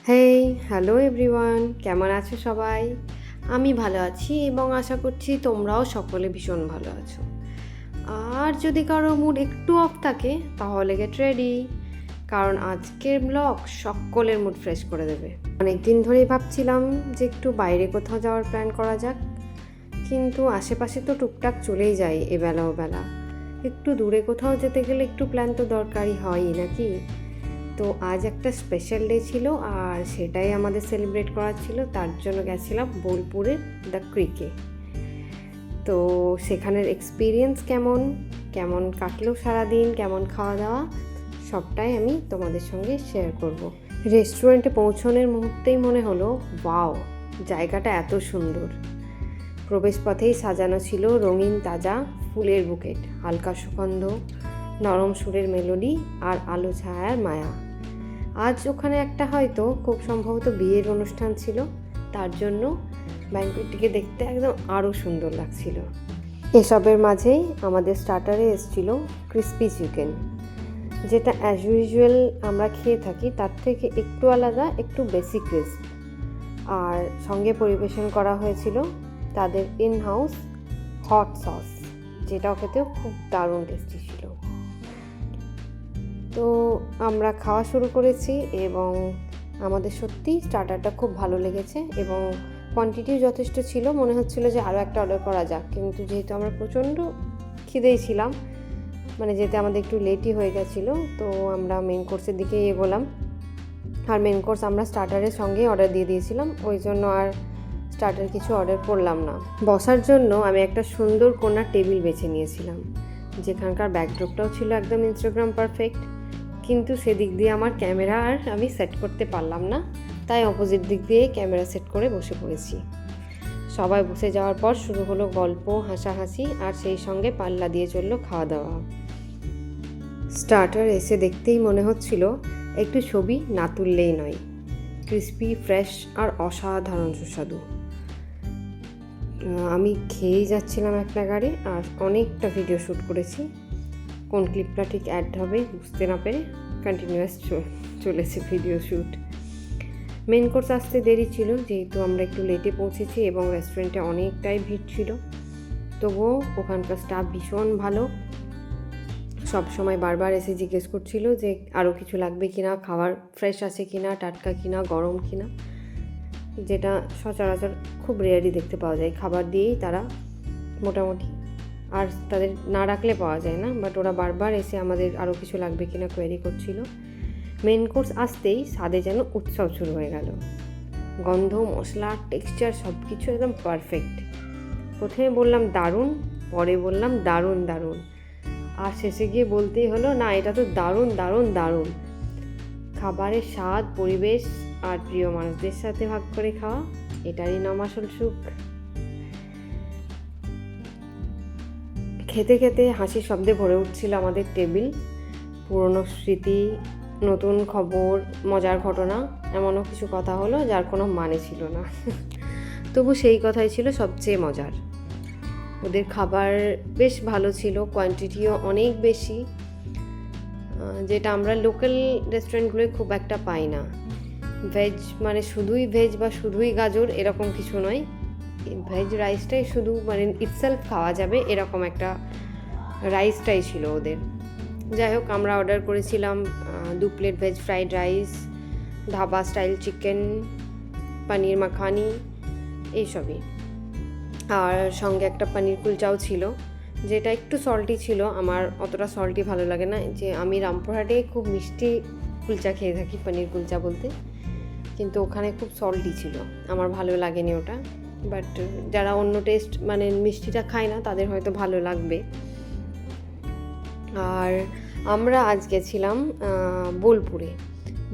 হেই, hello everyone, কেমন আছো সবাই? আমি ভালো আছি এবং আশা করছি তোমরাও সকলে ভীষণ ভালো আছো। আর যদি কারো মুড একটু অফ থাকে তাহলে গেট রেডি, কারণ আজকের ব্লগ সকলের মুড ফ্রেশ করে দেবে। অনেক দিন ধরেই ভাবছিলাম যে একটু বাইরে কোথাও যাওয়ার প্ল্যান করা যাক, কিন্তু আশেপাশে তো টুকটাক চলেই যায় এবেলা ওবেলা। একটু দূরে কোথাও যেতে গেলে একটু প্ল্যান তো দরকারই হয়ই নাকি। তো আজ একটা স্পেশাল ডে ছিল আর সেটাই আমাদের সেলিব্রেট করার ছিল, তার জন্য গেছিলাম বোলপুরের দ্য ক্রিকে। তো সেখানের এক্সপিরিয়েন্স কেমন কেমন কাটলো সারাদিন, কেমন খাওয়া দাওয়া, সবটাই আমি তোমাদের সঙ্গে শেয়ার করব। রেস্টুরেন্টে পৌঁছানোর মুহূর্তেই মনে হলো ওয়াও, জায়গাটা এত সুন্দর। প্রবেশপথেই সাজানো ছিল রঙিন তাজা ফুলের বুকেট, হালকা সুগন্ধ, নরম সুরের মেলোডি আর আলো ছায়ার মায়া। আজ ওখানে একটা হয়তো খুব সম্ভবত বিয়ের অনুষ্ঠান ছিল, তার জন্য ব্যাঙ্কুয়েটটিকে দেখতে একদম আরও সুন্দর লাগছিল। এসবের মাঝেই আমাদের স্টার্টারে এসেছিল ক্রিসপি চিকেন, যেটা অ্যাজ ইউজুয়াল আমরা খেয়ে থাকি তার থেকে একটু আলাদা, একটু বেশি ক্রিস্প। আর সঙ্গে পরিবেশন করা হয়েছিল তাদের ইন হাউস হট সস, যেটাও খেতেও খুব দারুণ টেস্টি ছিল। তো আমরা খাওয়া শুরু করেছি এবং আমাদের সত্যি স্টার্টারটা খুব ভালো লেগেছে এবং কোয়ান্টিটিও যথেষ্ট ছিল। মনে হচ্ছিল যে আরও একটা অর্ডার করা যাক, কিন্তু যেহেতু আমরা প্রচণ্ড খিদেই ছিলাম, মানে যেতে আমাদের একটু লেটই হয়ে গেছিলো, তো আমরা মেন কোর্সের দিকে এগোলাম। আর মেন কোর্স আমরা স্টার্টারের সঙ্গেই অর্ডার দিয়ে দিয়েছিলাম, ওই জন্য আর স্টার্টার কিছু অর্ডার করলাম না। বসার জন্য আমি একটা সুন্দর কোণার টেবিল বেছে নিয়েছিলাম, যেখানকার ব্যাকড্রপটাও ছিল একদম ইনস্টাগ্রাম পারফেক্ট, কিন্তু সেদিক দিয়ে আমার ক্যামেরা আর আমি সেট করতে পারলাম না, তাই অপোজিট দিক দিয়ে ক্যামেরা সেট করে বসে পড়েছি। সবাই বসে যাওয়ার পর শুরু হলো গল্প, হাসাহাসি, আর সেই সঙ্গে পাল্লা দিয়ে চললো খাওয়া দাওয়া। স্টার্টার এসে দেখতেই মনে হচ্ছিল একটু ছবি না তুললেই নয়। ক্রিস্পি, ফ্রেশ আর অসাধারণ সুস্বাদু। আমি খেয়েই যাচ্ছিলাম এক নাগাড়ে, আর অনেকটা ভিডিও শ্যুট করেছি। কোন ক্লিপটা ঠিক অ্যাড হবে বুঝতে না পেরে কন্টিনিউয়াস চলেছে ভিডিও শ্যুট। মেন কোর্স আসতে দেরি ছিল, যেহেতু আমরা একটু লেটে পৌঁছেছি এবং রেস্টুরেন্টে অনেকটাই ভিড় ছিল। তবুও ওখানকার স্টাফ ভীষণ ভালো, সব সময় বারবার এসে জিজ্ঞেস করছিল যে আরও কিছু লাগবে কিনা, খাবার ফ্রেশ আছে কিনা, টাটকা কিনা, গরম কিনা, যেটা সচরাচর খুব রেয়ারই দেখতে পাওয়া যায়। খাবার দিয়েই তারা মোটামুটি, আর তাদের না রাখলে পাওয়া যায় না, বাট ওরা বারবার এসে আমাদের আরও কিছু লাগবে কিনা কোয়েরি করছিল। মেন কোর্স আসতেই স্বাদে যেন উৎসব শুরু হয়ে গেল। গন্ধ, মশলা, টেক্সচার সব কিছু একদম পারফেক্ট। প্রথমে বললাম দারুণ, পরে বললাম দারুণ দারুণ, আর শেষে গিয়ে বলতেই হলো না, এটা তো দারুণ দারুণ দারুণ। খাবারের স্বাদ, পরিবেশ আর প্রিয় মানুষদের সাথে ভাগ করে খাওয়া, এটারই নাম আসল সুখ। খেতে খেতে হাসির শব্দে ভরে উঠছিল আমাদের টেবিল। পুরনো স্মৃতি, নতুন খবর, মজার ঘটনা, এমনও কিছু কথা হলো যার কোনো মানে ছিল না, তবু সেই কথাই ছিল সবচেয়ে মজার। ওদের খাবার বেশ ভালো ছিল, কোয়ান্টিটিও অনেক বেশি, যেটা আমরা লোকাল রেস্টুরেন্টগুলোয় খুব একটা পাই না। ভেজ মানে শুধুই ভেজ বা শুধুই গাজর এরকম কিছু নয়, ভেজ রাইসটাই শুধু মানে ইটসেলফ খাওয়া যাবে এরকম একটা রাইসটাই ছিল ওদের। যাই হোক, আমরা অর্ডার করেছিলাম 2 plate veg fried rice, dhaba style chicken, paneer makhani, এইসবই। আর সঙ্গে একটা পনির কুলচাও ছিল, যেটা একটু সল্টি ছিল। আমার অতটা সল্টি ভালো লাগে না, যে আমি রামপুরহাটে খুব মিষ্টি কুলচা খেয়ে থাকি, পনির কুলচা বলতে, কিন্তু ওখানে খুব সল্টি ছিল, আমার ভালো লাগেনি ওটা। বাট যারা অন্য টেস্ট মানে মিষ্টিটা খায় না তাদের হয়তো ভালো লাগবে। আর আমরা আজ গেছিলাম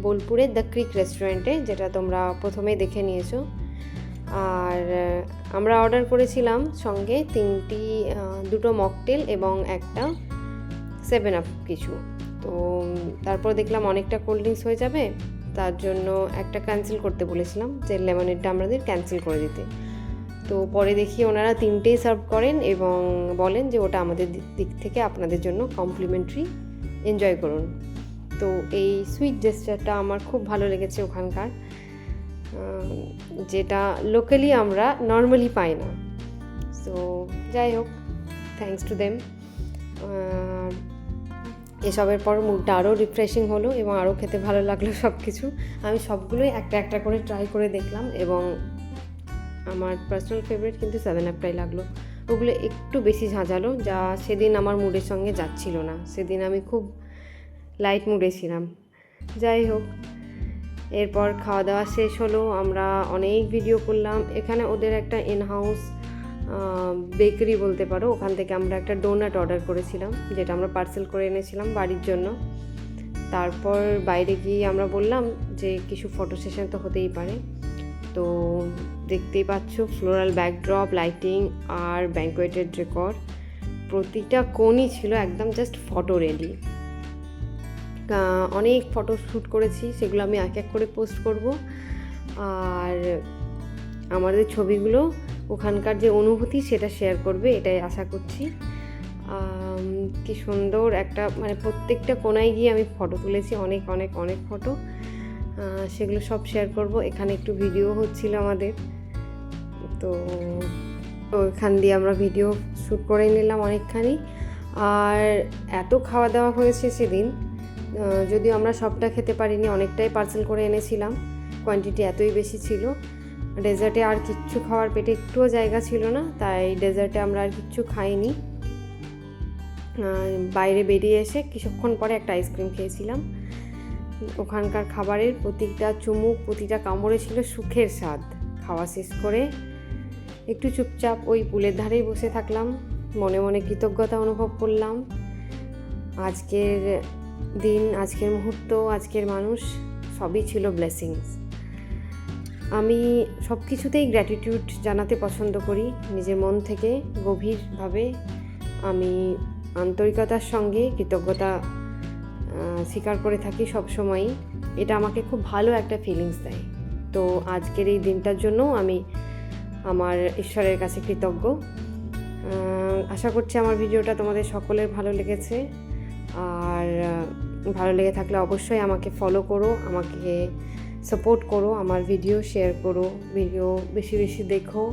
বোলপুরে দ্য ক্রিক রেস্টুরেন্টে, যেটা তোমরা প্রথমেই দেখে নিয়েছো। আর আমরা অর্ডার করেছিলাম সঙ্গে 2টো মকটেল এবং একটা 7 আপ কিছু। তো তারপর দেখলাম অনেকটা কোল্ড ড্রিঙ্কস হয়ে যাবে, তার জন্য একটা ক্যান্সেল করতে বলেছিলাম, যে লেমনেডটা আমাদের ক্যান্সেল করে দিতে। তো পরে দেখি ওনারা 3টেই সার্ভ করেন এবং বলেন যে ওটা আমাদের দিক থেকে আপনাদের জন্য কমপ্লিমেন্টারি, এনজয় করুন। তো এই সুইট জেস্টারটা আমার খুব ভালো লেগেছে ওখানকার, যেটা লোকালি আমরা নর্মালি পাই না। সো যাই হোক, থ্যাঙ্কস টু দেম। এসবের পর মুডটা আরও রিফ্রেশিং হলো এবং আরও খেতে ভালো লাগলো সব কিছু। আমি সবগুলোই একটা একটা করে ট্রাই করে দেখলাম এবং আমার পার্সোনাল ফেভারিট কিন্তু 7 আপটাই লাগলো। ওগুলো একটু বেশি ঝাঁঝালো, যা সেদিন আমার মুডের সঙ্গে যাচ্ছিল না। সেদিন আমি খুব লাইট মুডে ছিলাম। যাই হোক, এরপর খাওয়া দাওয়া শেষ হলো, আমরা অনেক ভিডিও করলাম। এখানে ওদের একটা ইনহাউস বেকারি বলতে পারো, ওখান থেকে আমরা একটা ডোনাট অর্ডার করেছিলাম, যেটা আমরা পার্সেল করে এনেছিলাম বাড়ির জন্য। তারপর বাইরে গিয়ে আমরা বললাম যে কিছু ফটো সেশন তো হতেই পারে। তো দেখতেই পাচ্ছ ফ্লোরাল ব্যাকড্রপ, লাইটিং আর ব্যাঙ্কোয়েটেড ডেকর, প্রতিটা কোণই ছিল একদম জাস্ট ফটো রেডি। অনেক ফটো শ্যুট করেছি, সেগুলো আমি এক এক করে পোস্ট করব। আর আমাদের ছবিগুলো ওখানকার যে অনুভূতি সেটা শেয়ার করবে, এটাই আশা করছি। কি সুন্দর একটা, মানে প্রত্যেকটা কোণায় গিয়ে আমি ফটো তুলেছি, অনেক অনেক অনেক ফটো। সেগুলো সব শেয়ার করব। এখানে একটু ভিডিও হচ্ছিল আমাদের, তো এখান দিয়ে আমরা ভিডিও শ্যুট করে নিলাম অনেকখানি। আর এত খাওয়া দাওয়া হয়েছে সেদিন, যদিও আমরা সবটা খেতে পারিনি, অনেকটাই পার্সেল করে এনেছিলাম, কোয়ান্টিটি এতই বেশি ছিল। ডেজার্টে আর কিচ্ছু খাওয়ার পেটে একটুও জায়গা ছিল না, তাই ডেজার্টে আমরা আর কিচ্ছু খাইনি। বাইরে বেরিয়ে এসে কিছুক্ষণ পরে একটা আইসক্রিম খেয়েছিলাম। ওখানকার খাবারের প্রতিটা চুমুক, প্রতিটা কামড়ে ছিল সুখের স্বাদ। খাওয়া শেষ করে একটু চুপচাপ ওই পুলের ধারেই বসে থাকলাম, মনে মনে কৃতজ্ঞতা অনুভব করলাম। আজকের দিন, আজকের মুহূর্ত, আজকের মানুষ সবই ছিল ব্লেসিংস। আমি সব কিছুতেই গ্র্যাটিটিউড জানাতে পছন্দ করি, নিজের মন থেকে গভীরভাবে আমি আন্তরিকতার সঙ্গে কৃতজ্ঞতা স্বীকার করে থাকি সবসময়ই। এটা আমাকে খুব ভালো একটা ফিলিংস দেয়। তো আজকের এই দিনটার জন্য আমি আমার ঈশ্বরের কাছে কৃতজ্ঞ। আশা করছি আমার ভিডিওটা তোমাদের সকলের ভালো লেগেছে। আর ভালো লেগে থাকলে অবশ্যই আমাকে ফলো করো, আমাকে সাপোর্ট করো, আমার ভিডিও শেয়ার করো, ভিডিও বেশি বেশি দেখো,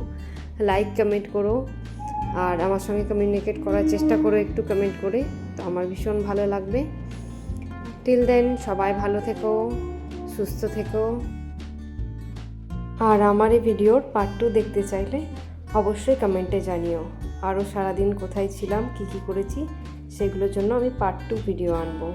লাইক কমেন্ট করো, আর আমার সঙ্গে কমিউনিকেট করার চেষ্টা করো একটু কমেন্ট করে, তো আমার ভীষণ ভালো লাগবে। টিল দেন সবাই ভালো থেকো, সুস্থ থেকো। আর আমার এই ভিডিওর পার্ট 2 দেখতে চাইলে অবশ্যই কমেন্টে জানিও। আরও সারাদিন কোথায় ছিলাম, কী কী করেছি, সেগুলোর জন্য আমি পার্ট 2 ভিডিও আনবো।